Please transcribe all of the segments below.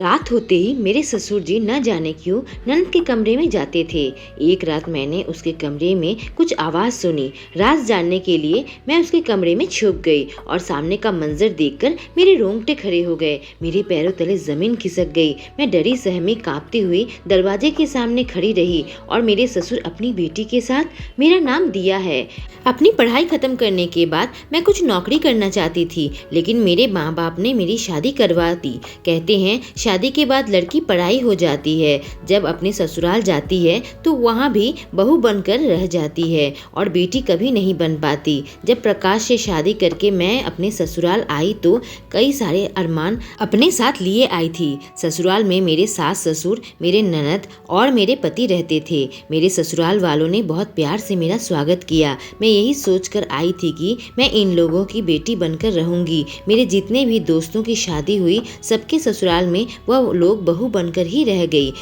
रात होते ही मेरे ससुर जी न जाने क्यों ननद के कमरे में जाते थे। एक रात मैंने उसके कमरे में कुछ आवाज सुनी। राज जानने के लिए मैं उसके कमरे में छुप गई और सामने का मंजर देखकर मेरे रोंगटे खड़े हो गए। मेरे पैरों तले जमीन खिसक गई। मैं डरी सहमी कांपती हुई दरवाजे के सामने खड़ी रही और मेरे ससुर अपनी बेटी के साथ। मेरा नाम दिया है। अपनी पढ़ाई खत्म करने के बाद मैं कुछ नौकरी करना चाहती थी, लेकिन मेरे माँ बाप ने मेरी शादी करवा दी। कहते हैं शादी के बाद लड़की पढ़ाई हो जाती है, जब अपने ससुराल जाती है तो वहाँ भी बहू बनकर रह जाती है और बेटी कभी नहीं बन पाती। जब प्रकाश से शादी करके मैं अपने ससुराल आई तो कई सारे अरमान अपने साथ लिए आई थी। ससुराल में मेरे सास ससुर, मेरे ननद और मेरे पति रहते थे। मेरे ससुराल वालों ने बहुत प्यार से मेरा स्वागत किया। मैं यही सोचकर आई थी कि मैं इन लोगों की बेटी बनकर रहूंगी। मेरे जितने भी दोस्तों की शादी हुई, सबके ससुराल में वह लोग बहू बनकर ही रह गई।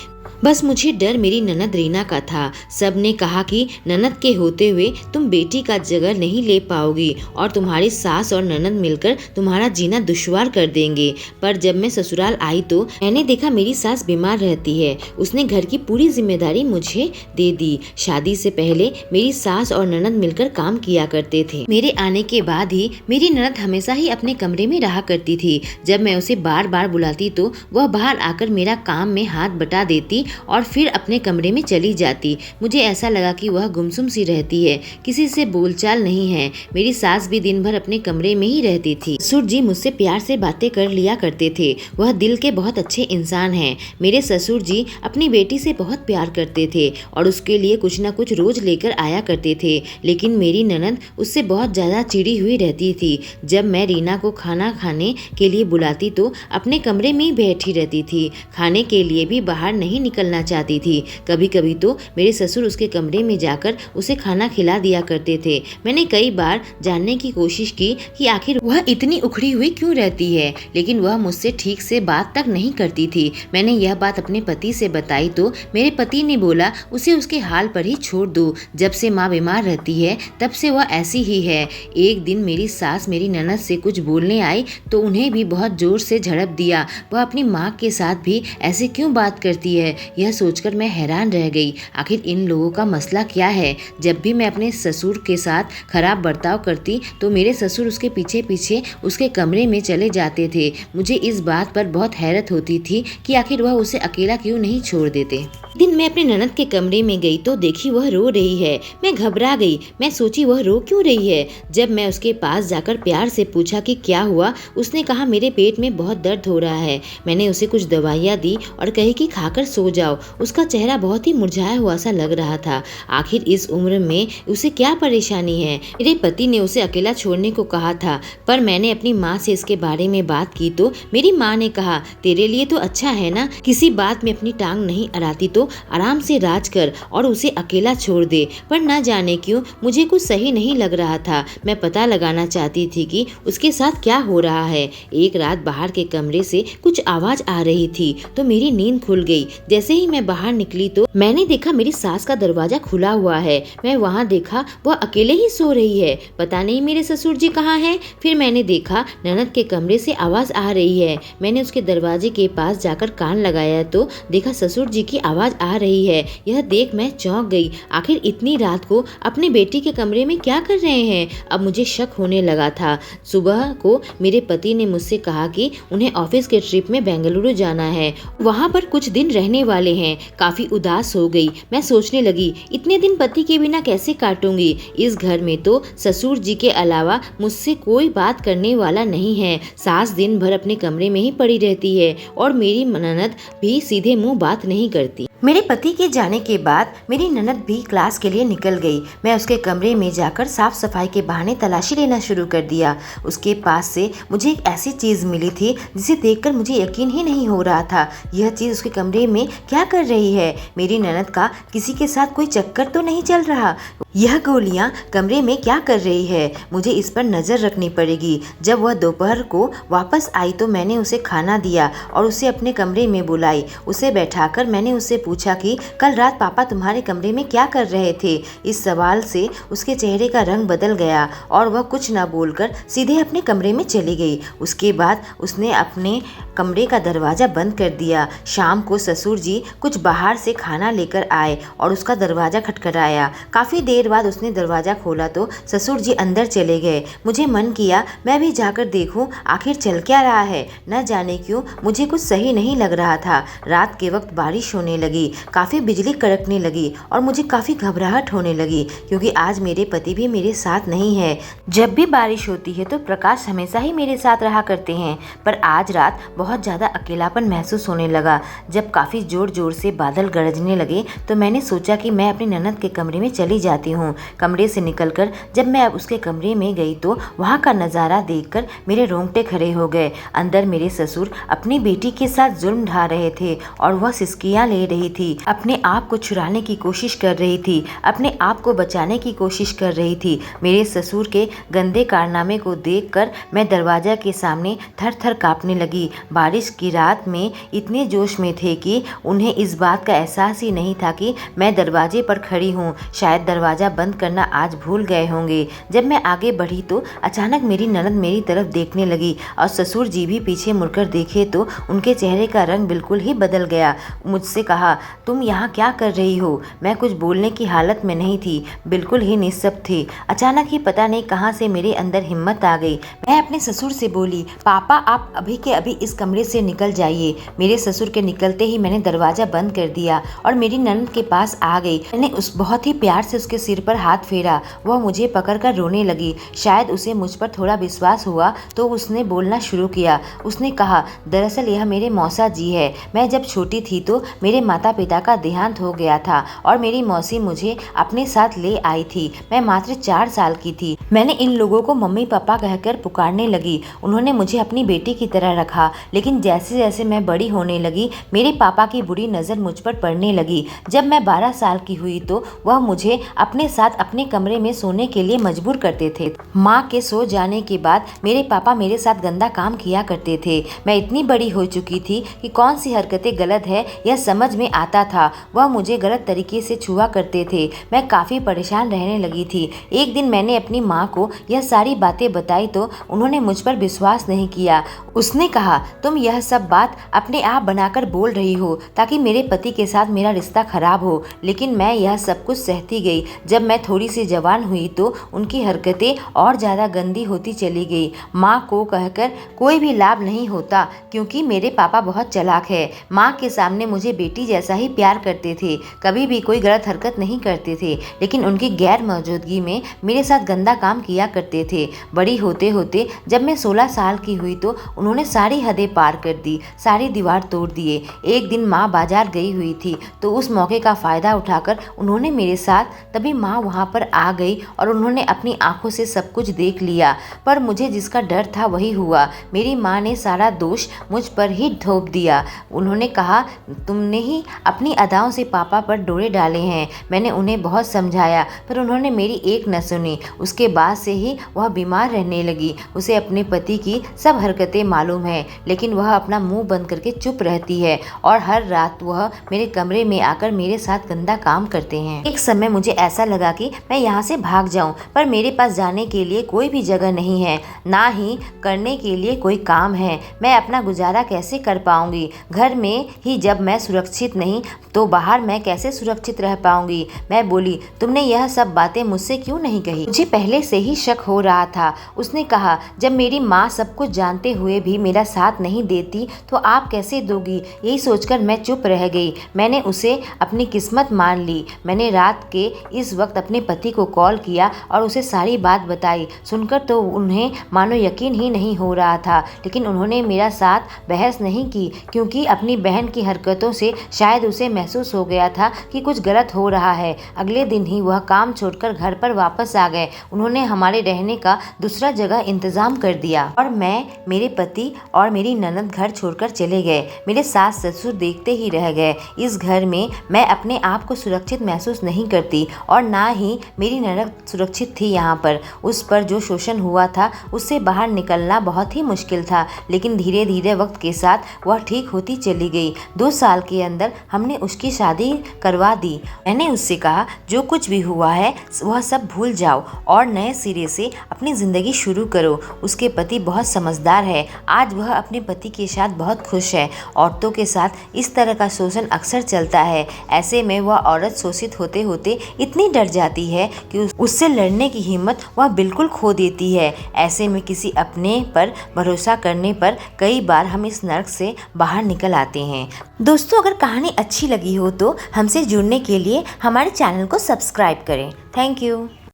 बस मुझे डर मेरी ननद रीना का था। सब ने कहा कि ननद के होते हुए तुम बेटी का जगह नहीं ले पाओगी और तुम्हारी सास और ननद मिलकर तुम्हारा जीना दुश्वार कर देंगे। पर जब मैं ससुराल आई तो मैंने देखा मेरी सास बीमार रहती है। उसने घर की पूरी जिम्मेदारी मुझे दे दी। शादी से पहले मेरी सास और ननद मिलकर काम किया करते थे। मेरे आने के बाद ही मेरी ननद हमेशा ही अपने कमरे में रहा करती थी। जब मैं उसे बार बार बुलाती तो वह बाहर आकर मेरा काम में हाथ बटा देती और फिर अपने कमरे में चली जाती। मुझे ऐसा लगा कि वह गुमसुम सी रहती है, किसी से बोलचाल नहीं है। मेरी सास भी दिन भर अपने कमरे में ही रहती थी। ससुर जी मुझसे प्यार से बातें कर लिया करते थे। वह दिल के बहुत अच्छे इंसान हैं। मेरे ससुर जी अपनी बेटी से बहुत प्यार करते थे और उसके लिए कुछ न कुछ रोज लेकर आया करते थे, लेकिन मेरी ननद उससे बहुत ज्यादा चिड़ी हुई रहती थी। जब मैं रीना को खाना खाने के लिए बुलाती तो अपने कमरे में ही बैठी रहती थी। खाने के लिए भी बाहर नहीं निकलना चाहती थी। कभी कभी तो मेरे ससुर उसके कमरे में जाकर उसे खाना खिला दिया करते थे। मैंने कई बार जानने की कोशिश की कि आखिर वह इतनी उखड़ी हुई क्यों रहती है, लेकिन वह मुझसे ठीक से बात तक नहीं करती थी। मैंने यह बात अपने पति से बताई तो मेरे पति ने बोला उसे उसके हाल पर ही छोड़ दो। जब से माँ बीमार रहती है तब से वह ऐसी ही है। एक दिन मेरी सास मेरी ननद से कुछ बोलने आई तो उन्हें भी बहुत जोर से झड़प दिया। वह अपनी माँ के साथ भी ऐसे क्यों बात करती है, यह सोचकर मैं हैरान रह गई। आखिर इन लोगों का मसला क्या है। जब भी मैं अपने ससुर के साथ खराब बर्ताव करती तो मेरे ससुर उसके पीछे पीछे उसके कमरे में चले जाते थे। मुझे इस बात पर बहुत हैरत होती थी कि आखिर वह उसे अकेला क्यों नहीं छोड़ देते। दिन मैं अपने ननद के कमरे में गई तो देखी वह रो रही है। मैं घबरा गई। मैं सोची वह रो क्यों रही है। जब मैं उसके पास जाकर प्यार से पूछा कि क्या हुआ, उसने कहा मेरे पेट में बहुत दर्द हो रहा है। मैंने उसे कुछ दवाइयाँ दी और कही कि खाकर सो जाओ। उसका चेहरा बहुत ही मुरझाया हुआ सा लग रहा था। आखिर इस उम्र में उसे क्या परेशानी है। मेरे पति ने उसे अकेला छोड़ने को कहा था, पर मैंने अपनी माँ से इसके बारे में बात की तो मेरी माँ ने कहा तेरे लिए तो अच्छा है ना, किसी बात में अपनी टांग नहीं अड़ाती तो आराम से राज कर और उसे अकेला छोड़ दे। पर न जाने क्यों मुझे कुछ सही नहीं लग रहा था। मैं पता लगाना चाहती थी कि उसके साथ क्या हो रहा है। एक रात बाहर के कमरे से कुछ आवाज आ रही थी तो मेरी नींद खुल गई। जैसे ही मैं बाहर निकली तो मैंने देखा मेरी सास का दरवाजा खुला हुआ है। मैं वहाँ देखा वह अकेले ही सो रही है। पता नहीं मेरे ससुर जी कहाँ हैं। फिर मैंने देखा ननद के कमरे से आवाज आ रही है। मैंने उसके दरवाजे के पास जाकर कान लगाया तो देखा ससुर जी की आवाज आ रही है। यह देख मैं चौंक गई। आखिर इतनी रात को अपनी बेटी के कमरे में क्या कर रहे हैं। अब मुझे शक होने लगा था। सुबह को मेरे पति ने मुझसे कहा कि उन्हें ऑफिस के ट्रिप में बेंगलुरु जाना है, वहाँ पर कुछ दिन रहने वाले हैं। काफी उदास हो गई। मैं सोचने लगी इतने दिन पति के बिना कैसे काटूंगी। इस घर में तो ससुर जी के अलावा मुझसे कोई बात करने वाला नहीं है। सास दिन भर अपने कमरे में ही पड़ी रहती है और मेरी ननद भी सीधे मुंह बात नहीं करती। मेरे पति के जाने के बाद मेरी ननद भी क्लास के लिए निकल गई। मैं उसके कमरे में जाकर साफ सफाई के बहाने तलाशी लेना शुरू कर दिया। उसके पास से मुझे एक ऐसी चीज़ मिली थी जिसे देखकर मुझे यकीन ही नहीं हो रहा था। यह चीज़ उसके कमरे में क्या कर रही है? मेरी ननद का किसी के साथ कोई चक्कर तो नहीं चल रहा? यह गोलियां कमरे में क्या कर रही है? मुझे इस पर नज़र रखनी पड़ेगी। जब वह दोपहर को वापस आई तो मैंने उसे खाना दिया और उसे अपने कमरे में बुलाई। उसे बैठाकर मैंने उससे पूछा कि कल रात पापा तुम्हारे कमरे में क्या कर रहे थे? इस सवाल से उसके चेहरे का रंग बदल गया और वह कुछ न बोलकर सीधे अपने कमरे में चली गई। उसके बाद उसने अपने कमरे का दरवाज़ा बंद कर दिया। शाम को ससुर जी कुछ बाहर से खाना लेकर आए और उसका दरवाज़ा खटखटाया। काफ़ी देर बाद उसने दरवाज़ा खोला तो ससुर जी अंदर चले गए। मुझे मन किया मैं भी जाकर देखूं आखिर चल क्या रहा है। न जाने क्यों मुझे कुछ सही नहीं लग रहा था। रात के वक्त बारिश होने लगी, काफ़ी बिजली कड़कने लगी और मुझे काफ़ी घबराहट होने लगी क्योंकि आज मेरे पति भी मेरे साथ नहीं है। जब भी बारिश होती है तो प्रकाश हमेशा ही मेरे साथ रहा करते हैं, पर आज रात बहुत ज़्यादा अकेलापन महसूस होने लगा। जब काफ़ी ज़ोर ज़ोर से बादल गरजने लगे तो मैंने सोचा कि मैं अपनी ननद के कमरे में चली जाती हूँ। कमरे से निकलकर जब मैं उसके कमरे में गई तो वहाँ का नज़ारा देखकर मेरे रोंगटे खड़े हो गए। अंदर मेरे ससुर अपनी बेटी के साथ जुल्म ढा रहे थे और वह सिसकियाँ ले रही थी, अपने आप को छुड़ाने की कोशिश कर रही थी, अपने आप को बचाने की कोशिश कर रही थी। मेरे ससुर के गंदे कारनामे को देखकर मैं दरवाजा के सामने थर थर काँपने लगी। बारिश की रात में इतने जोश में थे कि उन्हें इस बात का एहसास ही नहीं था कि मैं दरवाजे पर खड़ी हूँ। शायद दरवाज़ा बंद करना आज भूल गए होंगे। जब मैं आगे बढ़ी तो अचानक मेरी ननद मेरी तरफ देखने लगी और ससुर जी भी पीछे मुड़कर देखे तो उनके चेहरे का रंग बिल्कुल ही बदल गया। मुझसे कहा, तुम यहाँ क्या कर रही हो? मैं कुछ बोलने की हालत में नहीं थी, बिल्कुल ही निस्तब्ध थी। अचानक ही पता नहीं कहाँ से मेरे अंदर हिम्मत आ गई। मैं अपने ससुर से बोली, पापा आप अभी के अभी इस कमरे से निकल जाइए। मेरे ससुर के निकलते ही मैंने दरवाज़ा बंद कर दिया और मेरी ननद के पास आ गई। मैंने उस बहुत ही प्यार से उसके सिर पर हाथ फेरा। वह मुझे पकड़कर रोने लगी। शायद उसे मुझ पर थोड़ा विश्वास हुआ तो उसने बोलना शुरू किया। उसने कहा, दरअसल यह मेरे मौसा जी है। मैं जब छोटी थी तो मेरे माता पिता का देहांत हो गया था और मेरी मौसी मुझे अपने साथ ले आई थी। मैं मात्र 4 साल की थी। मैंने इन लोगों को मम्मी पापा कहकर पुकारने लगी। उन्होंने मुझे अपनी बेटी की तरह रखा, लेकिन जैसे जैसे मैं बड़ी होने लगी मेरे पापा की बुरी नज़र मुझ पर पड़ने लगी। जब मैं 12 साल की हुई तो वह मुझे अपने साथ अपने कमरे में सोने के लिए मजबूर करते थे। माँ के सो जाने के बाद मेरे पापा मेरे साथ गंदा काम किया करते थे। मैं इतनी बड़ी हो चुकी थी कि कौन सी हरकतें गलत है यह समझ में आता था। वह मुझे गलत तरीके से छुआ करते थे। मैं काफ़ी परेशान रहने लगी थी। एक दिन मैंने अपनी माँ को यह सारी बातें बताई तो उन्होंने मुझ पर विश्वास नहीं किया। उसने कहा, तुम यह सब बात अपने आप बनाकर बोल रही हो ताकि मेरे पति के साथ मेरा रिश्ता खराब हो। लेकिन मैं यह सब कुछ सहती गई। जब मैं थोड़ी सी जवान हुई तो उनकी हरकतें और ज़्यादा गंदी होती चली गई। माँ को कहकर कोई भी लाभ नहीं होता क्योंकि मेरे पापा बहुत चालाक है। माँ के सामने मुझे बेटी जैसा ही प्यार करते थे, कभी भी कोई गलत हरकत नहीं करते थे, लेकिन उनकी गैर मौजूदगी में मेरे साथ गंदा काम किया करते थे। बड़ी होते होते जब मैं 16 साल की हुई तो उन्होंने सारी हदें पार कर दी, सारी दीवार तोड़ दिए। एक दिन माँ बाजार गई हुई थी तो उस मौके का फ़ायदा उठाकर उन्होंने मेरे साथ, तभी माँ वहाँ पर आ गई और उन्होंने अपनी आंखों से सब कुछ देख लिया। पर मुझे जिसका डर था वही हुआ। मेरी माँ ने सारा दोष मुझ पर ही थोप दिया। उन्होंने कहा, तुमने ही अपनी अदाओं से पापा पर डोरे डाले हैं। मैंने उन्हें बहुत समझाया पर उन्होंने मेरी एक न सुनी। उसके बाद से ही वह बीमार रहने लगी। उसे अपने पति की सब हरकतें मालूम है, लेकिन वह अपना मुंह बंद करके चुप रहती है और हर रात वह मेरे कमरे में आकर मेरे साथ गंदा काम करते हैं। एक समय मुझे ऐसा लगा कि मैं यहाँ से भाग जाऊं, पर मेरे पास जाने के लिए कोई भी जगह नहीं है, ना ही करने के लिए कोई काम है। मैं अपना गुजारा कैसे कर पाऊंगी? घर में ही जब मैं सुरक्षित नहीं तो बाहर मैं कैसे सुरक्षित रह पाऊंगी? मैं बोली, तुमने यह सब बातें मुझसे क्यों नहीं कही? मुझे पहले से ही शक हो रहा था। उसने कहा, जब मेरी माँ सब कुछ जानते हुए भी मेरा साथ नहीं देती तो आप कैसे दोगी? यही सोचकर मैं चुप रह गई। मैंने उसे अपनी किस्मत मान ली। मैंने रात के इस वक्त अपने पति को कॉल किया और उसे सारी बात बताई। सुनकर तो उन्हें मानो यकीन ही नहीं हो रहा था, लेकिन उन्होंने मेरा साथ बहस नहीं की क्योंकि अपनी बहन की हरकतों से शायद उसे महसूस हो गया था कि कुछ गलत हो रहा है। अगले दिन ही वह काम छोड़कर घर पर वापस आ गए। उन्होंने हमारे रहने का दूसरा जगह इंतजाम कर दिया और मैं, मेरे पति और मेरी ननद घर छोड़कर चले गए। मेरे सास ससुर देखते ही रह गए। इस घर में मैं अपने आप को सुरक्षित महसूस नहीं करती और ना ही मेरी ननद सुरक्षित थी यहाँ पर। उस पर जो शोषण हुआ था उससे बाहर निकलना बहुत ही मुश्किल था, लेकिन धीरे धीरे वक्त के साथ वह ठीक होती चली गई। 2 साल के अंदर हमने उसकी शादी करवा दी। मैंने उससे कहा जो कुछ भी हुआ है वह सब भूल जाओ और नए सिरे से अपनी ज़िंदगी शुरू करो। उसके पति बहुत समझदार है, आज वह अपने पति के साथ बहुत खुश है। औरतों के साथ इस तरह का शोषण अक्सर चलता है। ऐसे में वह औरत शोषित होते होते इतनी डर जाती है कि उससे लड़ने की हिम्मत वह बिल्कुल खो देती है। ऐसे में किसी अपने पर भरोसा करने पर कई बार हम इस नर्क से बाहर निकल आते हैं। दोस्तों, अगर कहानी अच्छी लगी हो तो हमसे जुड़ने के लिए हमारे चैनल को सब्सक्राइब करें। Thank you.